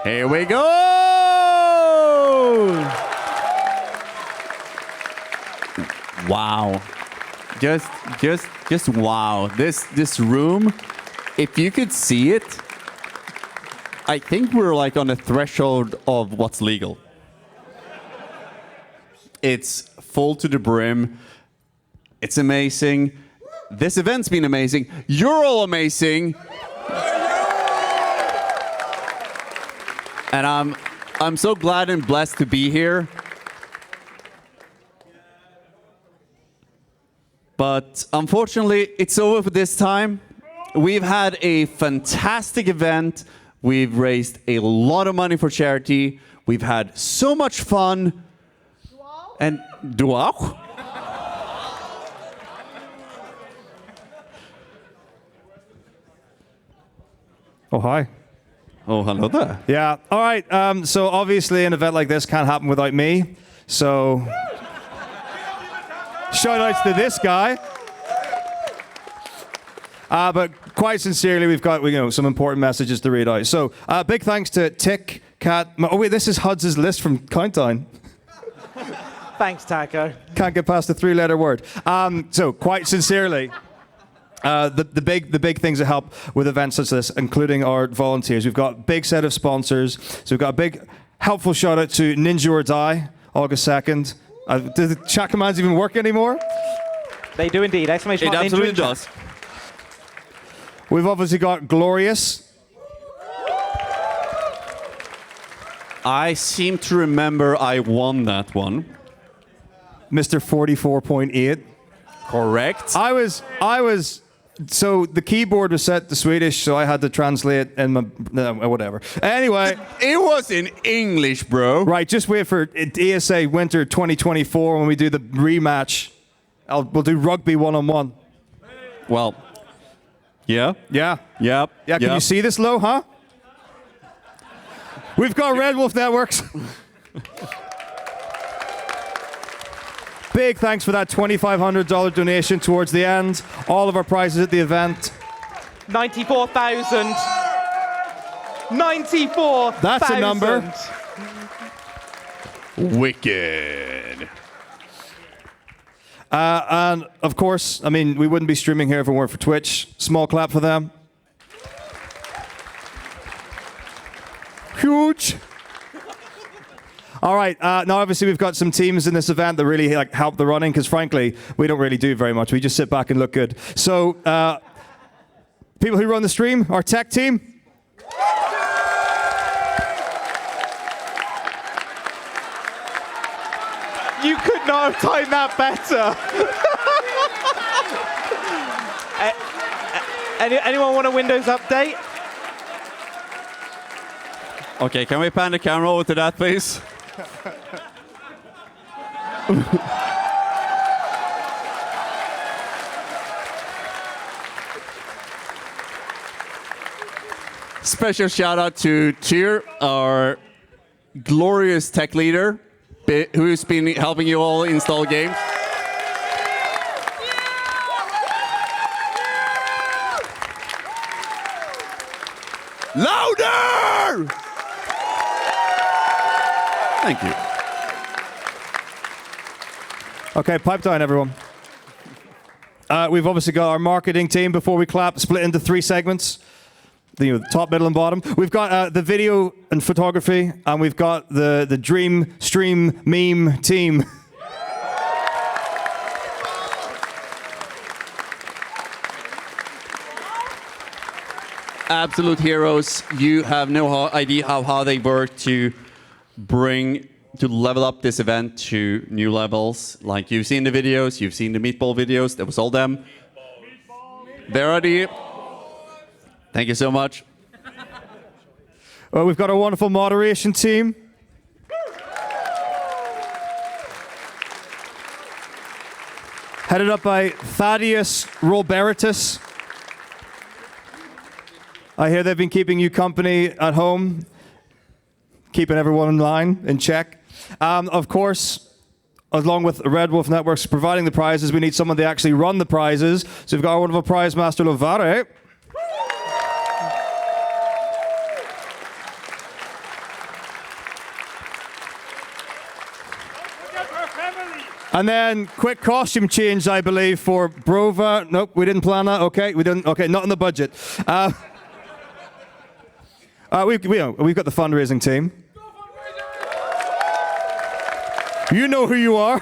Here we go! Wow. Just wow. This room, if you could see it, I think we're like on the threshold of what's legal. It's full to the brim. It's amazing. This event's been amazing. You're all amazing. And I'm so glad and blessed to be here. But unfortunately, it's over for this time. We've had a fantastic event. We've raised a lot of money for charity. We've had so much fun. And Duau? Oh, hi. Oh, hello there. Yeah. All right. So obviously an event like this can't happen without me. So shout outs to this guy. But quite sincerely, we've got some important messages to read out. So big thanks to Tick, Cat. Oh wait, this is Huds' list from Countdown. Thanks, Taco. Can't get past the 3-letter word. So quite sincerely. The big things that help with events such as this, including our volunteers. We've got a big set of sponsors. So we've got a big helpful shout out to Ninja or Die, August 2nd. Do the chat commands even work anymore? They do indeed. Exclamation It mark, absolutely Ninja. does. We've obviously got Glorious. I seem to remember I won that one. Mr. 44.8. Correct. I was. So the keyboard was set to Swedish, so I had to translate in my whatever. Anyway, It was in English, bro. right, just wait for ESA Winter 2024 when we do the rematch. We'll do rugby 1-on-1. Well, yeah. Yeah. Yep. Yeah, can you see this low, huh? We've got Red Wolf Networks. Big thanks for that $2,500 donation towards the end. All of our prizes at the event. 94,000. 94,000. That's a number. Wicked. And of course, I mean, we wouldn't be streaming here if it weren't for Twitch. Small clap for them. Huge. All right. Now, obviously, we've got some teams in this event that really help the running because, frankly, we don't really do very much. We just sit back and look good. So, people who run the stream, our tech team. You could not have timed that better. Anyone want a Windows update? Okay, can we pan the camera over to that, please? Special shout out to Tyr, our glorious tech leader, who's been helping you all install games. Louder! Thank you. Okay, pipe down, everyone. We've obviously got our marketing team before we clap, split into 3 segments. The top, middle, and bottom. We've got the video and photography, and we've got the Dream Stream Meme team. Absolute heroes. You have no idea how hard they work to level up this event to new levels. Like you've seen the videos, you've seen the meatball videos. That was all them. There are the. Thank you so much. Well, we've got a wonderful moderation team. Headed up by Thaddeus Rolberitus. I hear they've been keeping you company at home, keeping everyone in line, in check. Of course, along with Red Wolf Networks providing the prizes, we need someone to actually run the prizes. So we've got our wonderful prize master, Lovare. And then quick costume change, I believe, for Brova. Nope, we didn't plan that. Okay, we didn't. Okay, not in the budget. We've got the fundraising team. You know who you are.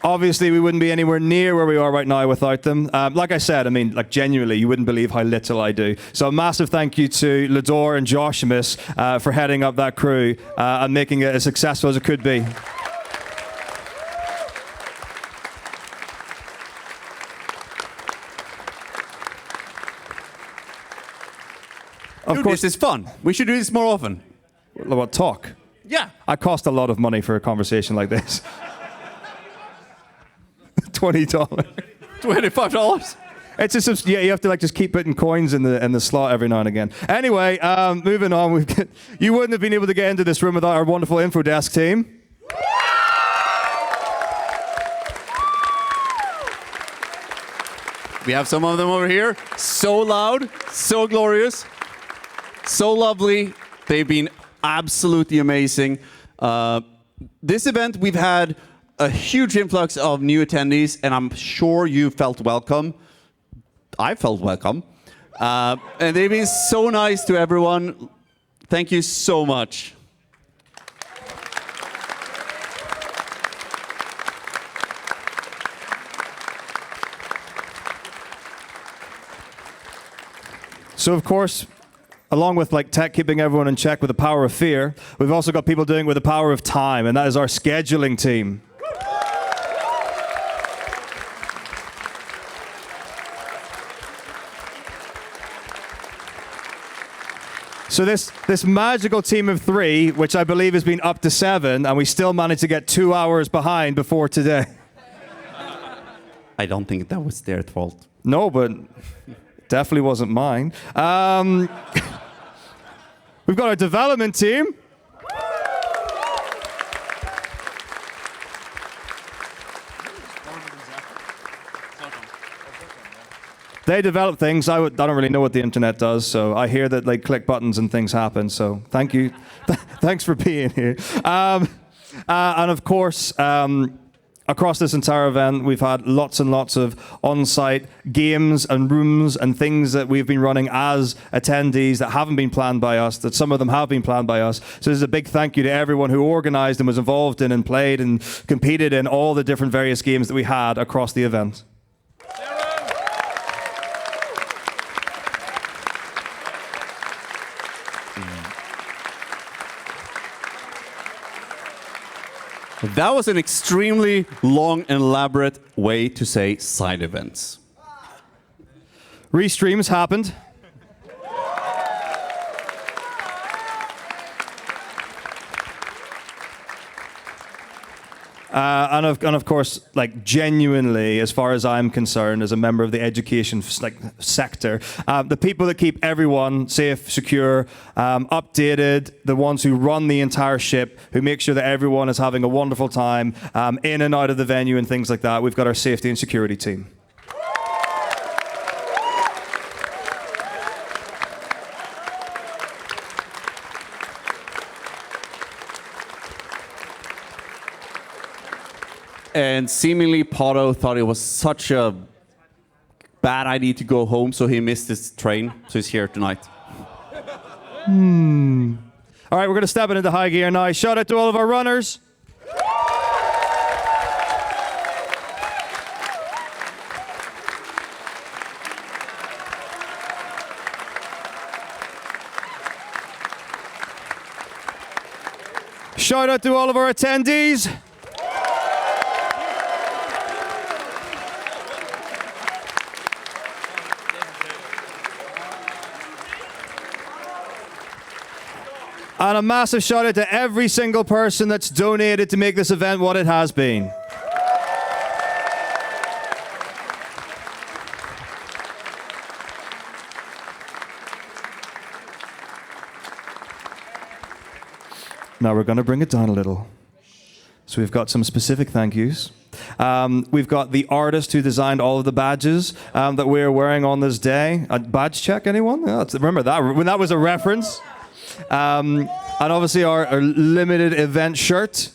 Obviously, we wouldn't be anywhere near where we are right now without them. Like I said, I mean, like genuinely, you wouldn't believe how little I do. So a massive thank you to Lador and Joshimus for heading up that crew and making it as successful as it could be. Dude, this is fun. We should do this more often. What, talk? Yeah. I cost a lot of money for a conversation like this. $20. $25. It's just yeah. You have to like just keep putting coins in the slot every now and again. Anyway, moving on. You wouldn't have been able to get into this room without our wonderful info desk team. We have some of them over here. So loud, so glorious, so lovely. They've been absolutely amazing. This event, we've had a huge influx of new attendees, and I'm sure you felt welcome. I felt welcome. And they've been so nice to everyone. Thank you so much. So of course, along with like tech keeping everyone in check with the power of fear, we've also got people doing it with the power of time, and that is our scheduling team. So this magical team of 3, which I believe has been up to 7, and we still managed to get 2 hours behind before today. I don't think that was their fault. No, but definitely wasn't mine. We've got our development team. They develop things. I don't really know what the internet does, so I hear that like click buttons and things happen. So thank you, thanks for being here. And of course, across this entire event, we've had lots and lots of on-site games and rooms and things that we've been running as attendees that haven't been planned by us, that some of them have been planned by us. So there's a big thank you to everyone who organized and was involved in and played and competed in all the different various games that we had across the event. That was an extremely long and elaborate way to say side events. Restreams happened. And of course, like genuinely, as far as I'm concerned, as a member of the education sector, the people that keep everyone safe, secure, updated, the ones who run the entire ship, who make sure that everyone is having a wonderful time in and out of the venue and things like that. We've got our safety and security team. And seemingly Pato thought it was such a bad idea to go home, so he missed his train, so he's here tonight. All right, we're going to step it into high gear now. Shout out to all of our runners. Shout out to all of our attendees. And a massive shout out to every single person that's donated to make this event what it has been. Now we're going to bring it down a little. So we've got some specific thank yous. We've got the artist who designed all of the badges that we're wearing on this day. A badge check, anyone? Yeah, remember that, when that was a reference. And obviously our limited event shirt.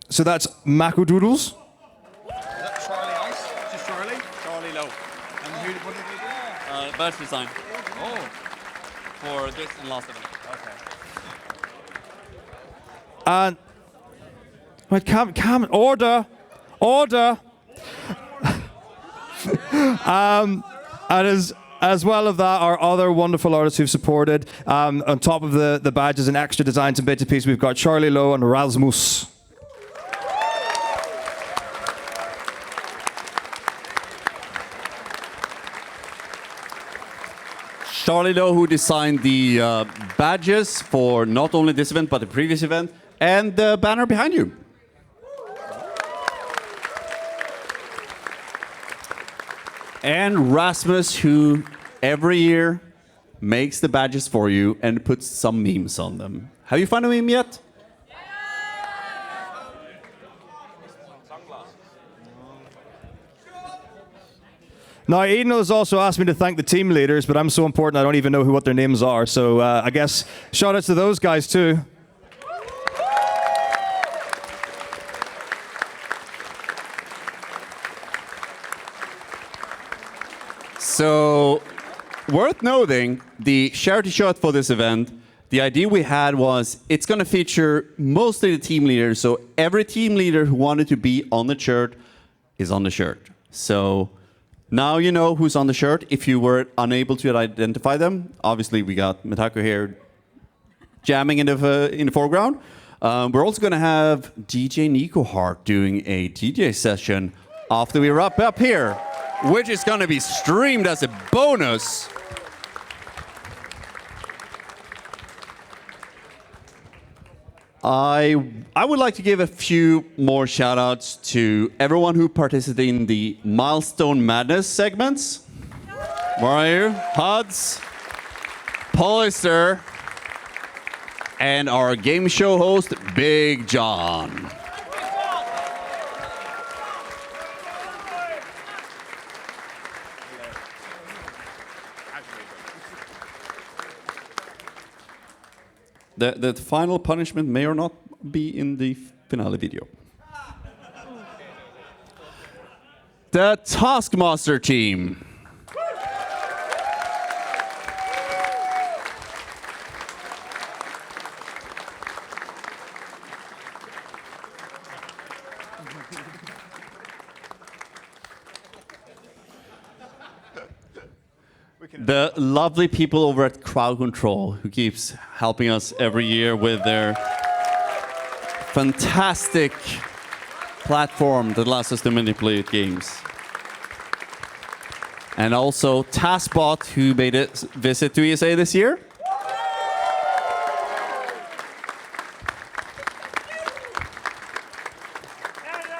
So that's Mako Doodles. Charlie Ice? Just Charlie? Charlie Low. And what did you do? Badge design. Oh. For this and last event. Okay. And wait, order. And as well of that, our other wonderful artists who've supported. On top of the badges and extra designs and bits and pieces, we've got Charlie Lowe and Rasmus. Charlie Lowe, who designed the badges for not only this event, but the previous event, and the banner behind you. And Rasmus, who every year makes the badges for you and puts some memes on them. Have you found a meme yet? Now, Eden has also asked me to thank the team leaders, but I'm so important I don't even know what their names are. So I guess shout outs to those guys too. So, worth noting, the charity shot for this event, the idea we had was it's going to feature mostly the team leaders. So every team leader who wanted to be on the shirt is on the shirt. So now you know who's on the shirt. If you were unable to identify them, obviously we got Mitako here jamming in the foreground. We're also going to have DJ Nico Hart doing a DJ session after we wrap up here, which is going to be streamed as a bonus. I would like to give a few more shout outs to everyone who participated in the Milestone Madness segments. Where are you? Huds, Polister, and our game show host, Big John. The final punishment may or not be in the finale video. The Taskmaster team. The lovely people over at Crowd Control who keeps helping us every year with their fantastic platform that allows us to manipulate games. And also TaskBot, who made a visit to ESA this year.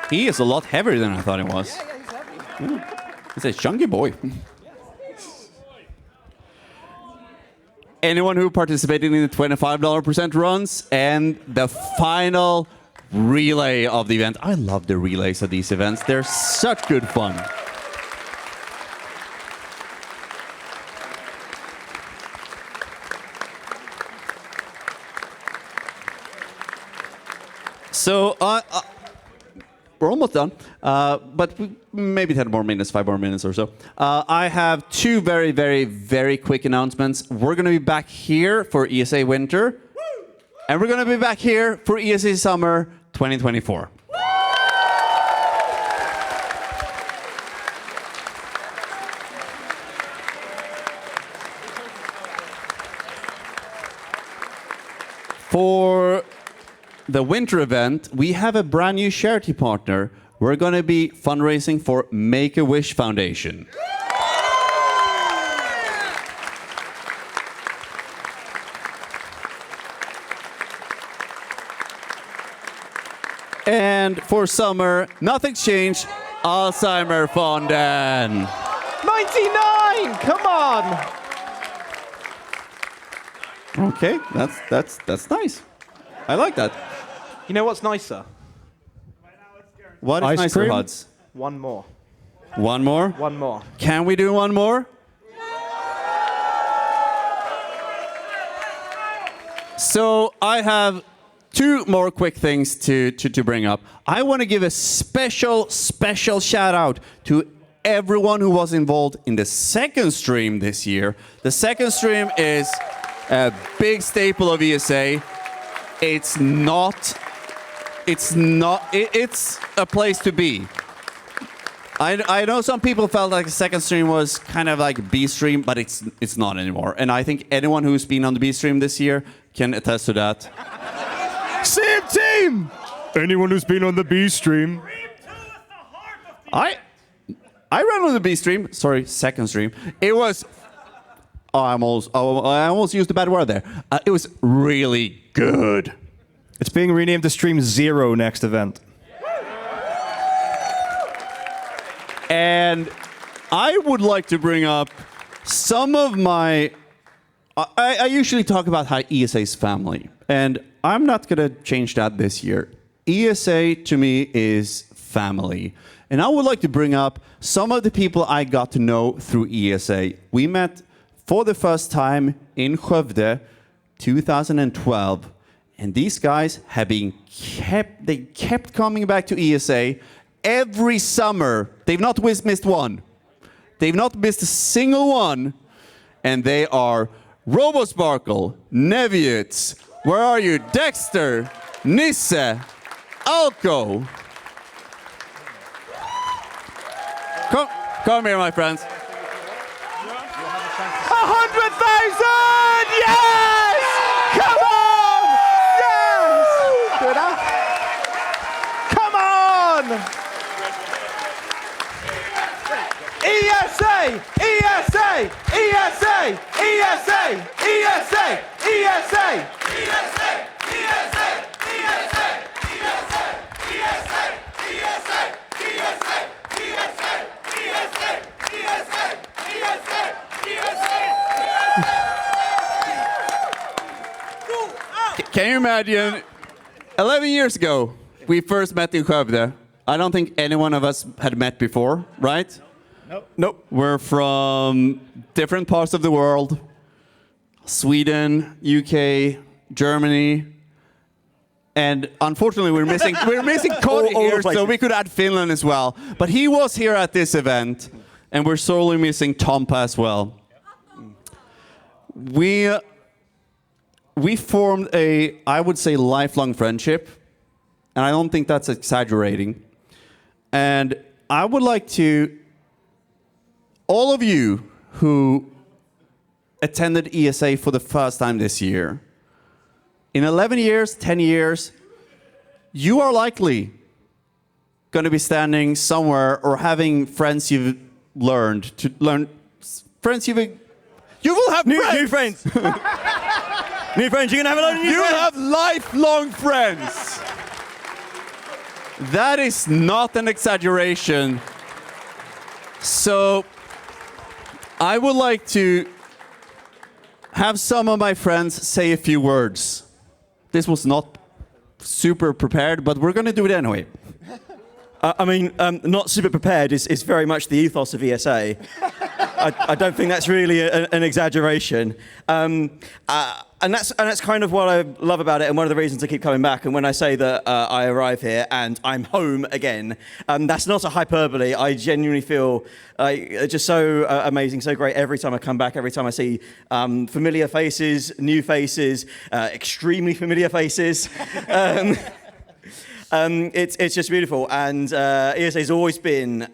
He is a lot heavier than I thought he was. Yeah, he's heavy. Yeah. He's a chunky boy. Anyone who participated in the $25% runs, and the final relay of the event. I love the relays of these events. They're such good fun. So we're almost done, but we maybe 10 more minutes, 5 more minutes or so. I have two very, very, very quick announcements. We're going to be back here for ESA Winter, and we're going to be back here for ESA Summer 2024. For the winter event, we have a brand new charity partner. We're going to be fundraising for Make-A-Wish Foundation. And for summer, nothing's changed. Alzheimer Fonden. 99! Come on! Okay, that's nice. I like that. You know what's nicer? What is Ice nicer, cream? Huds? One more. One more? One more. Can we do one more? So I have two more quick things to bring up. I want to give a special shout out to everyone who was involved in the second stream this year. The second stream is a big staple of ESA. It's a place to be. I know some people felt like the second stream was kind of like B stream, but it's not anymore. And I think anyone who's been on the B stream this year can attest to that. Same team! Anyone who's been on the B stream. I ran on the B stream. Sorry, second stream. It was. Oh, I almost used a bad word there. It was really good. It's being renamed to Stream 0 next event. And I would like to bring up some of my. I usually talk about how ESA is family, and I'm not going to change that this year. ESA to me is family. And I would like to bring up some of the people I got to know through ESA. We met for the first time in Skövde, 2012. And these guys have been kept coming back to ESA every summer. They've not missed one. They've not missed a single one. And they are Robosparkle, Nevius, where are you? Dexter, Nisse, Alco. Come here, my friends. 100,000! Yes! Come on! Yes! Do that. Come on! ESA! ESA! ESA! ESA! ESA! ESA! Can you imagine? 11 years ago, we first met in Skövde. I don't think any one of us had met before, right? Nope. We're from different parts of the world. Sweden, UK, Germany. And unfortunately, we're missing Cody here, so we could add Finland as well. But he was here at this event, and we're sorely missing Tompa as well. We formed a, I would say, lifelong friendship, and I don't think that's exaggerating. And I would like to, all of you who attended ESA for the first time this year, in 11 years, 10 years, you are likely going to be standing somewhere or having friends you've friends you will have new friends. New friends, you're going to have a lot of new friends. You will have lifelong friends. That is not an exaggeration. So I would like to have some of my friends say a few words. This was not super prepared, but we're going to do it anyway. Not super prepared is very much the ethos of ESA. I don't think that's really an exaggeration. And that's kind of what I love about it, and one of the reasons I keep coming back. And when I say that I arrive here and I'm home again, that's not a hyperbole. I genuinely feel just so amazing, so great every time I come back, every time I see familiar faces, new faces, extremely familiar faces. It's just beautiful, and ESA has always been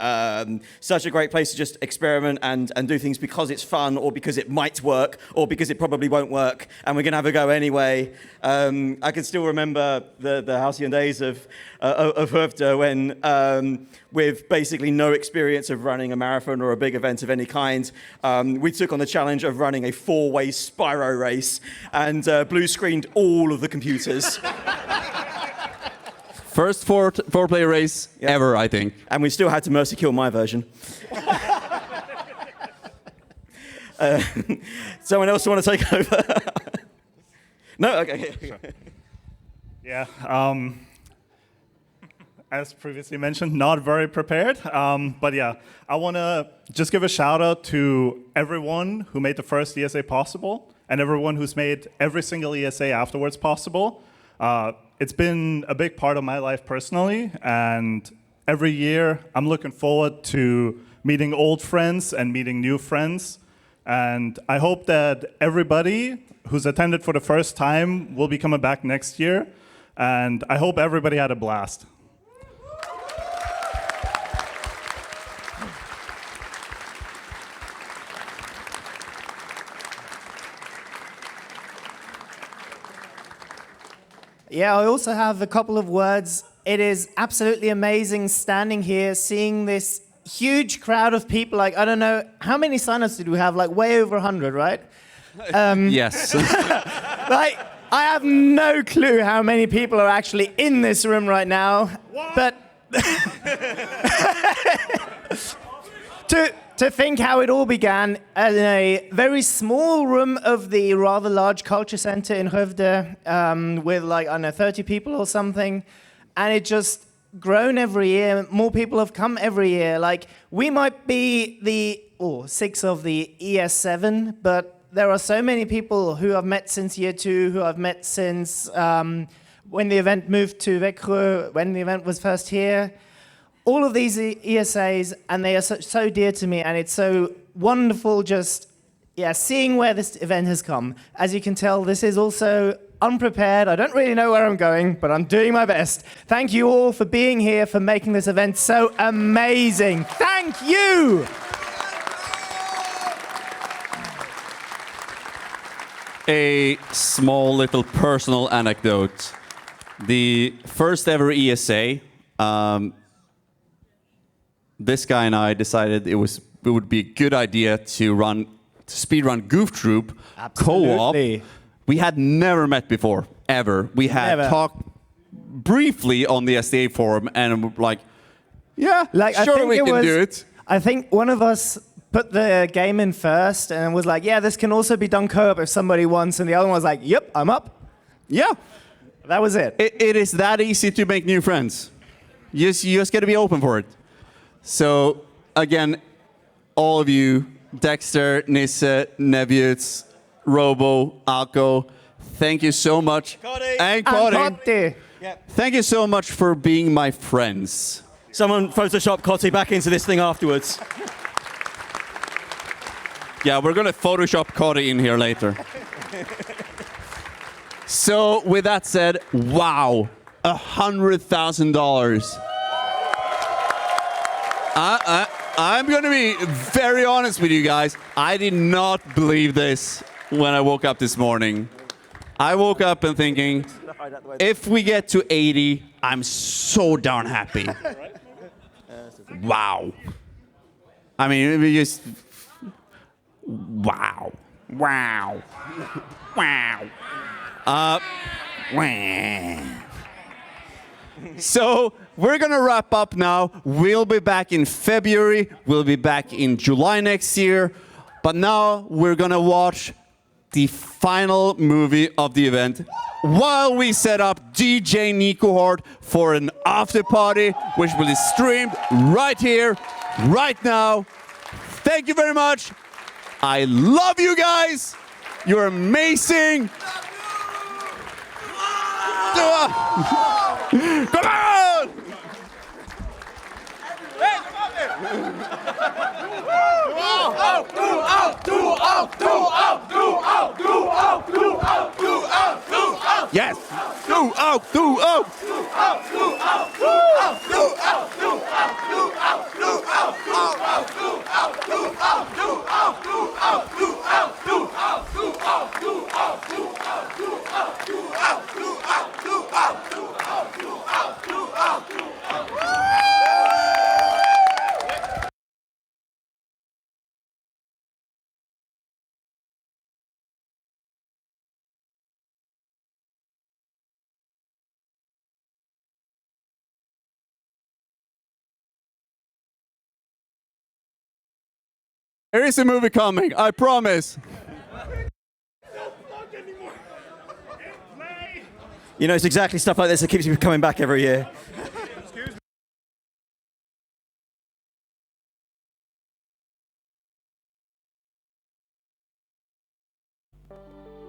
such a great place to just experiment and do things because it's fun, or because it might work, or because it probably won't work, and we're going to have a go anyway. I can still remember the halcyon days of Skövde when, with basically no experience of running a marathon or a big event of any kind, we took on the challenge of running a 4-way Spyro race, and blue screened all of the computers. First four-player race ever, I think. And we still had to mercy kill my version. Someone else want to take over? No? Okay. Sure. Yeah. As previously mentioned, not very prepared. But yeah, I want to just give a shout out to everyone who made the first ESA possible and everyone who's made every single ESA afterwards possible. It's been a big part of my life personally, and every year I'm looking forward to meeting old friends and meeting new friends. And I hope that everybody who's attended for the first time will be coming back next year. And I hope everybody had a blast. Yeah, I also have a couple of words. It is absolutely amazing standing here, seeing this huge crowd of people. Like, I don't know, how many signups did we have? Like, way over 100, right? Yes. Like, I have no clue how many people are actually in this room right now. What? But to think how it all began in a very small room of the rather large culture center in Rövde, with like, I don't know, 30 people or something. And it just grown every year. More people have come every year. Like, we might be the 6 of the ES7, but there are so many people who I've met since year 2, who I've met since when the event moved to Växjö, when the event was first here. All of these ESAs, and they are so dear to me, and it's so wonderful just, seeing where this event has come. As you can tell, this is also unprepared. I don't really know where I'm going, but I'm doing my best. Thank you all for being here, for making this event so amazing. Thank you! A small little personal anecdote. The first ever ESA, this guy and I decided it would be a good idea to run Speedrun Goof Troop co-op. We had never met before, ever. We had talked briefly on the SDA forum, and we're like, sure, we can do it. I think one of us put the game in first and was like, this can also be done co-op if somebody wants, and the other one was like, yep, I'm up. Yeah. That was it. It is that easy to make new friends. You just got to be open for it. So, again, all of you, Dexter, Nisse, Nevius, Robo, Alco, thank you so much. And Cody. Thank you so much for being my friends. Someone Photoshop Cotty back into this thing afterwards. Yeah, we're going to Photoshop Cody in here later. So, with that said, wow, $100,000. I'm going to be very honest with you guys. I did not believe this when I woke up this morning. I woke up and thinking, if we get to 80, I'm so darn happy. Wow. I mean, we just... Wow. Wow. Wow. Wow. So we're going to wrap up now. We'll be back in February. We'll be back in July next year. But now we're going to watch the final movie of the event while we set up DJ Nico Horde for an after party, which will be streamed right here, right now. Thank you very much. I love you guys. You're amazing. Come on! Yes! Do out! Do out! There is a movie coming, I promise. You know, it's exactly stuff like this that keeps you coming back every year.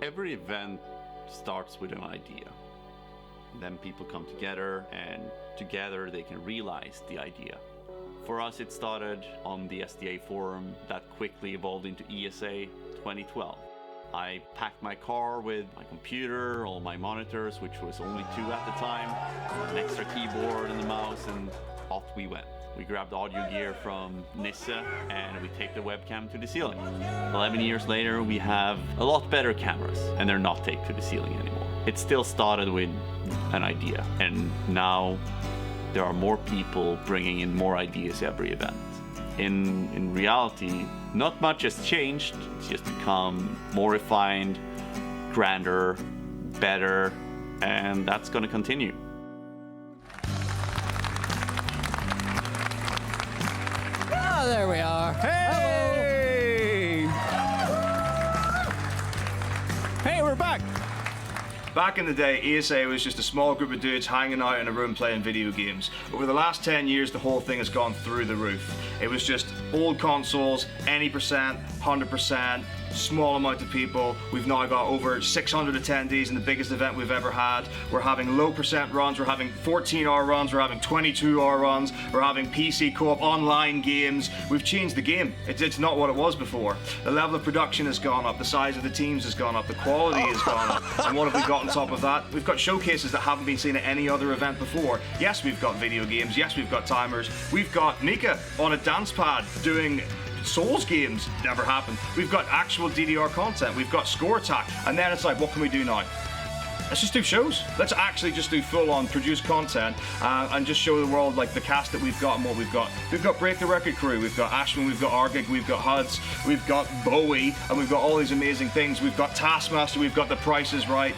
Every event starts with an idea. Then people come together, and together they can realize the idea. For us, it started on the SDA forum that quickly evolved into ESA 2012. I packed my car with my computer, all my monitors, which was only 2 at the time, an extra keyboard and the mouse, and off we went. We grabbed audio gear from Nisse and we take the webcam to the ceiling. 11 years later, we have a lot better cameras, and they're not taped to the ceiling anymore. It still started with an idea, and now there are more people bringing in more ideas every event. In reality, not much has changed. It's just become more refined, grander, better, and that's going to continue. Oh, there we are. Hey! Hey, we're back. Back in the day, ESA was just a small group of dudes hanging out in a room playing video games. Over the last 10 years, the whole thing has gone through the roof. It was just old consoles, any percent, 100%, small amount of people. We've now got over 600 attendees in the biggest event we've ever had. We're having low percent runs, we're having 14-hour runs, we're having 22-hour runs, we're having PC co-op online games. We've changed the game. It's not what it was before. The level of production has gone up, the size of the teams has gone up, the quality has gone up. And what have we got on top of that? We've got showcases that haven't been seen at any other event before. Yes, we've got video games, yes, we've got timers. We've got Nika on a dance pad doing Souls games. Never happened. We've got actual DDR content, we've got score attack, and then it's like, what can we do now? Let's just do shows. Let's actually just do full-on produced content and just show the world like the cast that we've got and what we've got. We've got Break the Record crew, we've got Ashman, we've got Argig, we've got Huds, we've got Bowie, and we've got all these amazing things. We've got Taskmaster, we've got The Price is Right,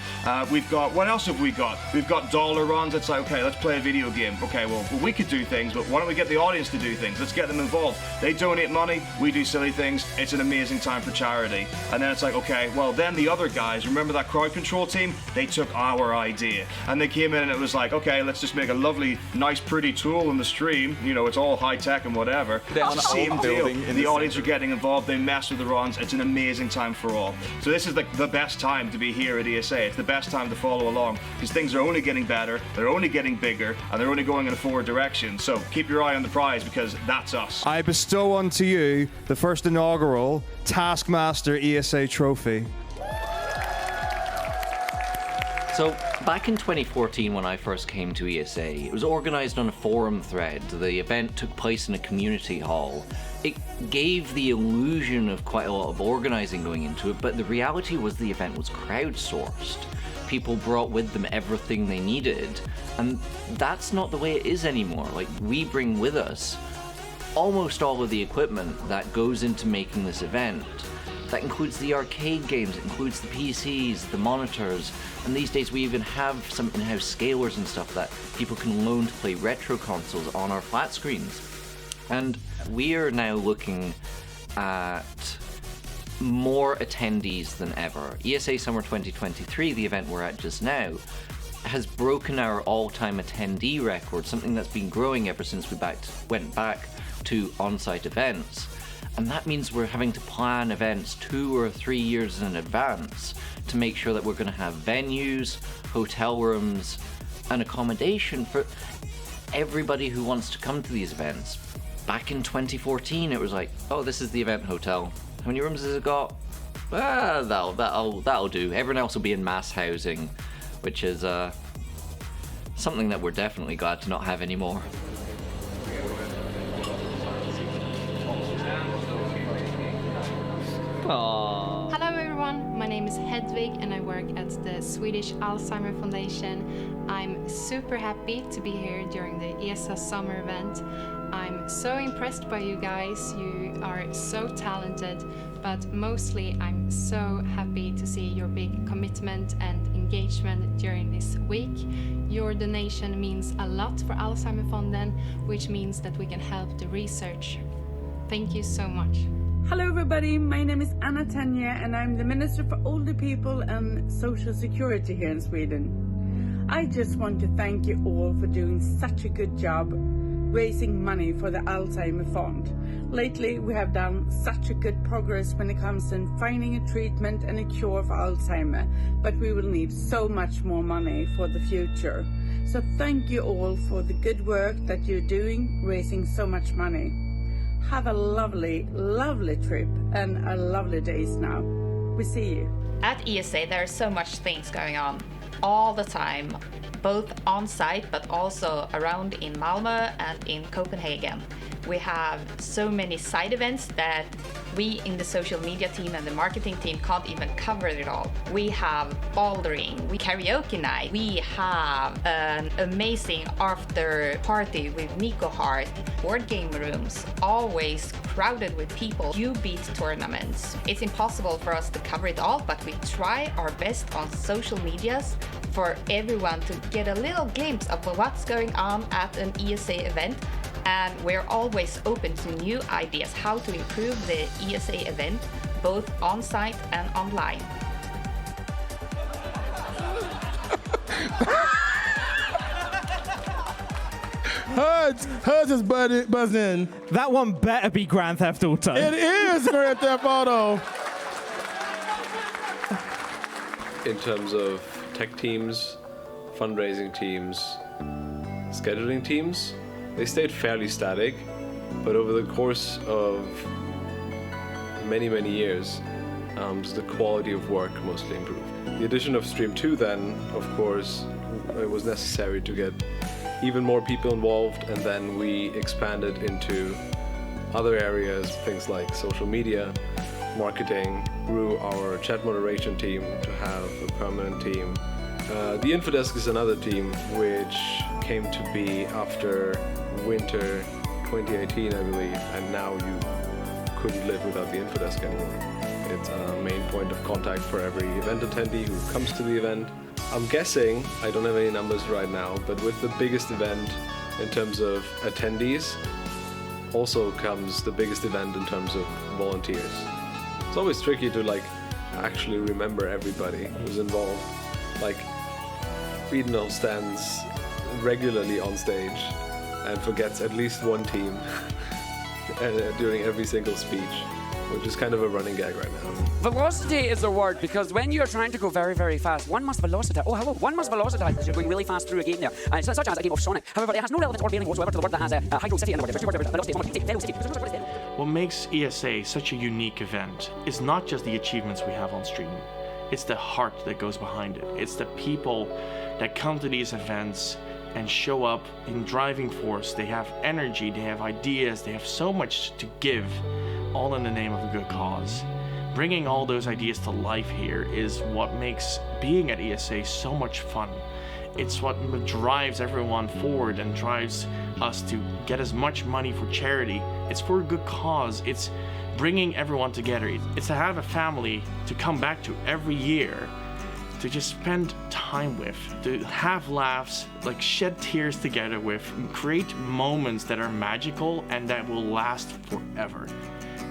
we've got, what else have we got? We've got dollar runs. It's like, okay, let's play a video game. Okay, well, we could do things, but why don't we get the audience to do things? Let's get them involved. They donate money, we do silly things. It's an amazing time for charity. And then it's like, okay, well, then the other guys, remember that crowd control team? They took our idea and they came in and it was like, okay, let's just make a lovely, nice, pretty tool in the stream. You know, it's all high tech and whatever. Same deal. The audience are getting involved. They mess with the runs. It's an amazing time for all. So this is like the best time to be here at ESA. It's the best time to follow along because things are only getting better. They're only getting bigger and they're only going in a forward direction. So keep your eye on the prize because that's us. I bestow unto you the first inaugural Taskmaster ESA trophy. So, back in 2014 when I first came to ESA, it was organised on a forum thread. The event took place in a community hall. It gave the illusion of quite a lot of organising going into it, but the reality was the event was crowdsourced. People brought with them everything they needed, and that's not the way it is anymore. Like, we bring with us almost all of the equipment that goes into making this event. That includes the arcade games, it includes the PCs, the monitors, and these days we even have some in-house scalers and stuff that people can loan to play retro consoles on our flat screens. And we are now looking at more attendees than ever. ESA Summer 2023, the event we're at just now, has broken our all-time attendee record, something that's been growing ever since we went back to on-site events. And that means we're having to plan events 2 or 3 years in advance to make sure that we're going to have venues, hotel rooms, and accommodation for everybody who wants to come to these events. Back in 2014, it was like, oh, this is the event hotel. How many rooms has it got? That'll do. Everyone else will be in mass housing, which is something that we're definitely glad to not have anymore. Hello everyone, my name is Hedvig and I work at the Swedish Alzheimer Foundation. I'm super happy to be here during the ESA summer event. I'm so impressed by you guys, you are so talented, but mostly I'm so happy to see your big commitment and engagement during this week. Your donation means a lot for Alzheimerfonden, which means that we can help the research. Thank you so much. Hello everybody, my name is Anna Tanja and I'm the Minister for Older People and Social Security here in Sweden. I just want to thank you all for doing such a good job raising money for the Alzheimer Fund. Lately, we have done such a good progress when it comes to finding a treatment and a cure for Alzheimer, but we will need so much more money for the future. So thank you all for the good work that you're doing, raising so much money. Have a lovely, lovely trip and a lovely days now. We see you. At ESA, there are so much things going on all the time, both on site but also around in Malmö and in Copenhagen. We have so many side events that we in the social media team and the marketing team can't even cover it all. We have bouldering, we karaoke night, we have an amazing after party with Nico Hart, board game rooms, always crowded with people, U-Beat tournaments. It's impossible for us to cover it all, but we try our best on social medias for everyone to get a little glimpse of what's going on at an ESA event. And we're always open to new ideas how to improve the ESA event, both on-site and online. Hers is buzzing. That one better be Grand Theft Auto. It is Grand Theft Auto. In terms of tech teams, fundraising teams, scheduling teams, they stayed fairly static, but over the course of many, many years, just the quality of work mostly improved. The addition of Stream 2 then, of course, it was necessary to get even more people involved, and then we expanded into other areas, things like social media, marketing, grew our chat moderation team to have a permanent team. The Infodesk is another team which came to be after winter 2018, I believe, and now you couldn't live without the Infodesk anymore. It's a main point of contact for every event attendee who comes to the event. I'm guessing, I don't have any numbers right now, but with the biggest event in terms of attendees, also comes the biggest event in terms of volunteers. It's always tricky to actually remember everybody who's involved. Like, Friedenhof stands regularly on stage and forgets at least one team during every single speech, which is kind of a running gag right now. Velocity is a word because when you're trying to go very, very fast, one must velocitize. Oh, hello. One must velocitize because you're going really fast through a game there. It's such as a game of Sonic. However, it has no relevance or bearing whatsoever to the word that has a Hydro City in the word. What makes ESA such a unique event is not just the achievements we have on stream. It's the heart that goes behind it. It's the people that come to these events and show up in driving force. They have energy, they have ideas, they have so much to give, all in the name of a good cause. Bringing all those ideas to life here is what makes being at ESA so much fun. It's what drives everyone forward and drives us to get as much money for charity. It's for a good cause. It's bringing everyone together. It's to have a family to come back to every year, to just spend time with, to have laughs, shed tears together with, create moments that are magical and that will last forever.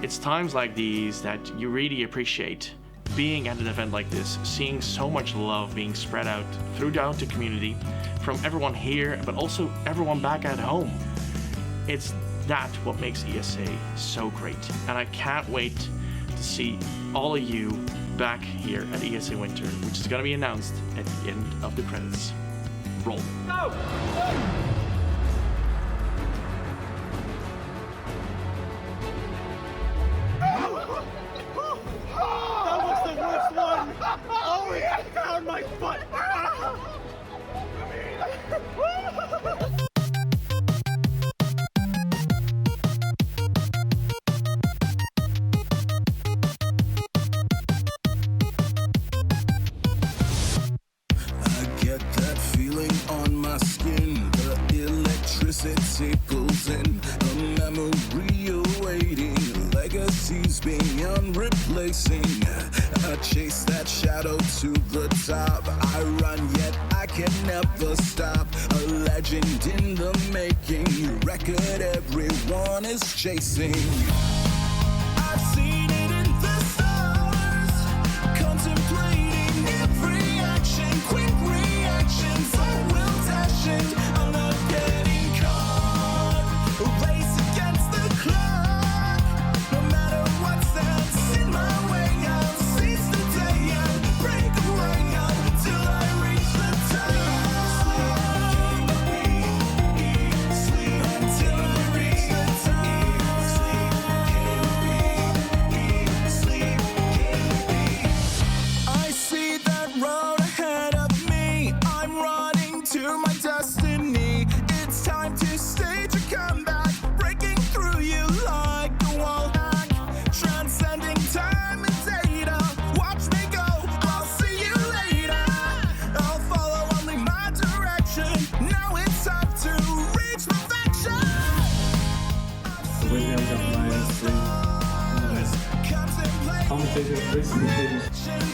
It's times like these that you really appreciate being at an event like this, seeing so much love being spread out throughout the community from everyone here, but also everyone back at home. It's that what makes ESA so great. And I can't wait to see all of you back here at ESA Winter, which is going to be announced at the end of the credits. Roll. Go! That was the worst one! Oh, yeah, down my butt! Electricity pulls in a memory awaiting, legacies beyond replacing. I chase that shadow to the top. I run yet I can never stop. A legend in the making, record everyone is chasing. I've seen it in the stars, contemplating every action, quick reactions. I will dash it. I'm not getting caught.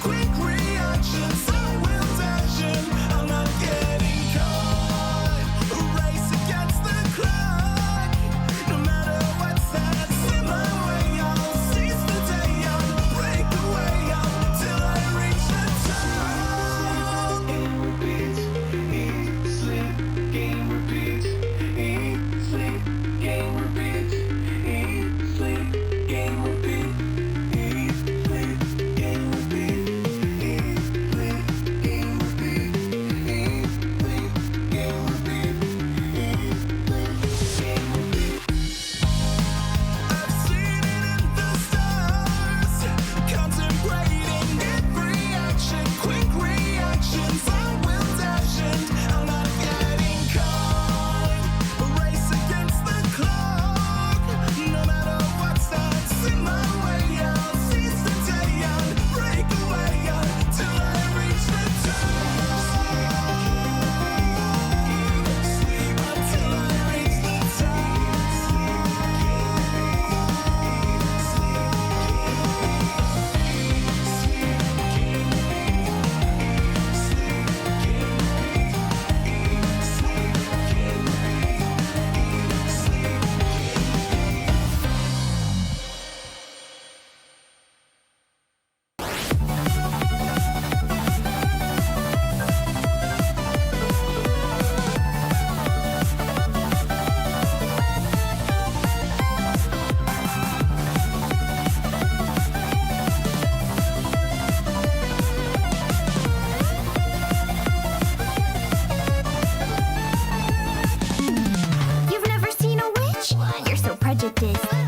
Quick reactions, I will dash in. I'm not getting caught. Race against the clock. No matter what stands in my way, I'll seize the day. I'll break away till I reach the top. Game repeats, eat, sleep. Game repeats, eat, sleep. Game repeats, eat, sleep. Game repeats.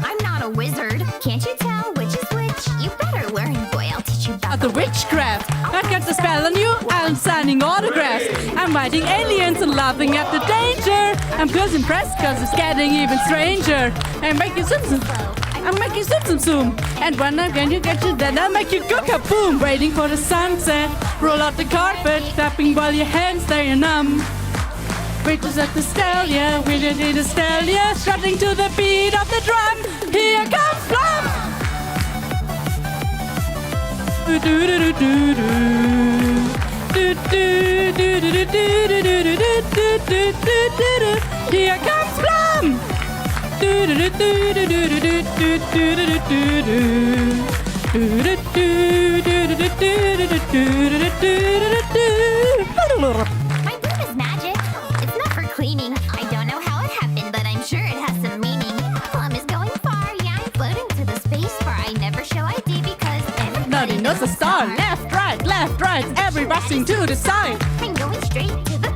I'm not a wizard. Can't you tell which is which? You better learn, boy. I'll teach you about the witchcraft. I got the spell on you. I'm signing autographs. I'm fighting aliens and laughing at the danger. I'm just impressed cause it's getting even stranger. I'm making zoom. I'm making zoom. And when I'm going to get you, then I'll make you go kaboom. Waiting for the sunset. Roll out the carpet. Clapping while your hands stay numb. Witches at the stallion, we did the stallion, strutting to the beat of the drum. Here comes Plum! Here comes Plum! My broom is magic. It's not for cleaning. I don't know how it happened, but I'm sure it has some meaning. Plum is going far. Yeah, I'm floating to the space bar. I never show ID because everybody knows the star. Left, right, every rushing to the side. I'm going straight to the